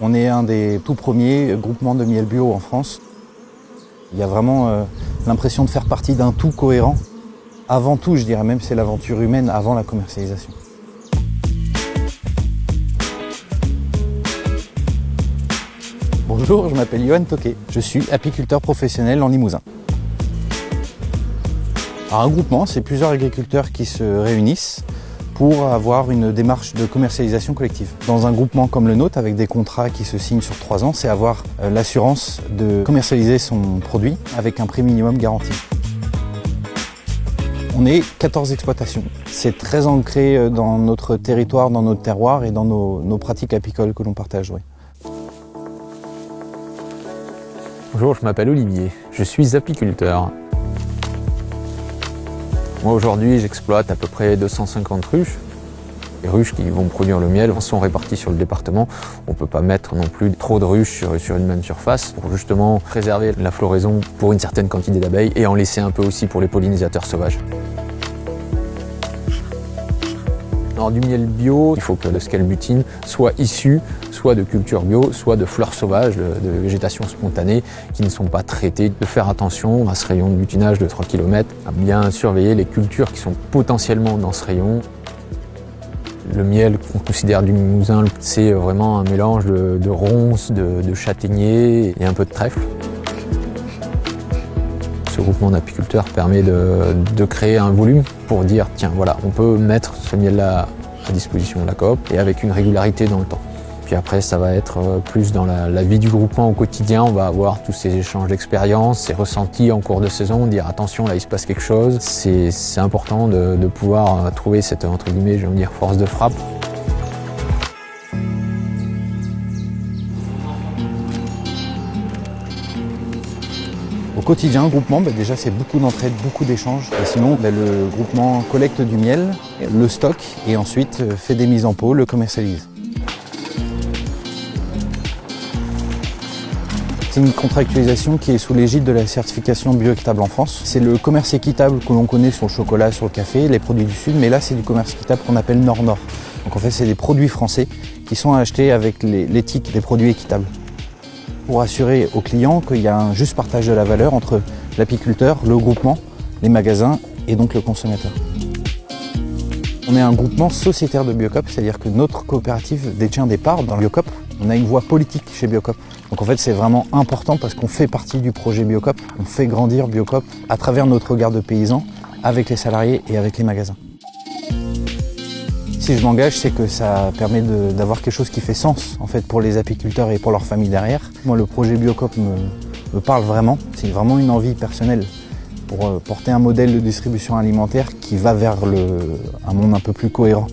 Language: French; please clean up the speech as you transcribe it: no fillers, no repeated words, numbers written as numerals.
On est un des tout premiers groupements de miel bio en France. Il y a vraiment l'impression de faire partie d'un tout cohérent. Avant tout, je dirais même, c'est l'aventure humaine avant la commercialisation. Bonjour, je m'appelle Johan Toquet. Je suis apiculteur professionnel en Limousin. Alors, un groupement, c'est plusieurs agriculteurs qui se réunissent pour avoir une démarche de commercialisation collective. Dans un groupement comme le nôtre, avec des contrats qui se signent sur 3 ans, c'est avoir l'assurance de commercialiser son produit avec un prix minimum garanti. On est 14 exploitations. C'est très ancré dans notre territoire, dans notre terroir et dans nos pratiques apicoles que l'on partage. Oui. Bonjour, je m'appelle Olivier, je suis apiculteur. Moi aujourd'hui j'exploite à peu près 250 ruches. Les ruches qui vont produire le miel sont réparties sur le département. On ne peut pas mettre non plus trop de ruches sur une même surface pour justement préserver la floraison pour une certaine quantité d'abeilles et en laisser un peu aussi pour les pollinisateurs sauvages. Alors, du miel bio, il faut que ce qu'elle butine soit issu soit de cultures bio, soit de fleurs sauvages, de végétation spontanée qui ne sont pas traitées. De faire attention à ce rayon de butinage de 3 km, à bien surveiller les cultures qui sont potentiellement dans ce rayon. Le miel qu'on considère du Limousin, c'est vraiment un mélange de ronces, de châtaigniers et un peu de trèfle. Ce groupement d'apiculteurs permet de créer un volume pour dire tiens voilà, on peut mettre ce miel-là à disposition de la coop et avec une régularité dans le temps. Puis après ça va être plus dans la vie du groupement au quotidien, on va avoir tous ces échanges d'expériences, ces ressentis en cours de saison, dire attention là il se passe quelque chose. C'est important de pouvoir trouver cette entre guillemets, je vais dire, force de frappe. Au quotidien, le groupement, déjà c'est beaucoup d'entraide, beaucoup d'échanges. Et sinon, le groupement collecte du miel, le stocke et ensuite fait des mises en pot, le commercialise. C'est une contractualisation qui est sous l'égide de la certification bioéquitable en France. C'est le commerce équitable que l'on connaît sur le chocolat, sur le café, les produits du Sud, mais là c'est du commerce équitable qu'on appelle Nord-Nord. Donc en fait c'est des produits français qui sont achetés avec l'éthique des produits équitables. Pour assurer aux clients qu'il y a un juste partage de la valeur entre l'apiculteur, le groupement, les magasins et donc le consommateur. On est un groupement sociétaire de Biocoop, c'est-à-dire que notre coopérative détient des parts dans Biocoop. On a une voix politique chez Biocoop. Donc en fait c'est vraiment important parce qu'on fait partie du projet Biocoop. On fait grandir Biocoop à travers notre regard de paysan avec les salariés et avec les magasins. Si je m'engage, c'est que ça permet d'avoir quelque chose qui fait sens en fait, pour les apiculteurs et pour leur famille derrière. Moi le projet Biocoop me parle vraiment, c'est vraiment une envie personnelle pour porter un modèle de distribution alimentaire qui va vers un monde un peu plus cohérent.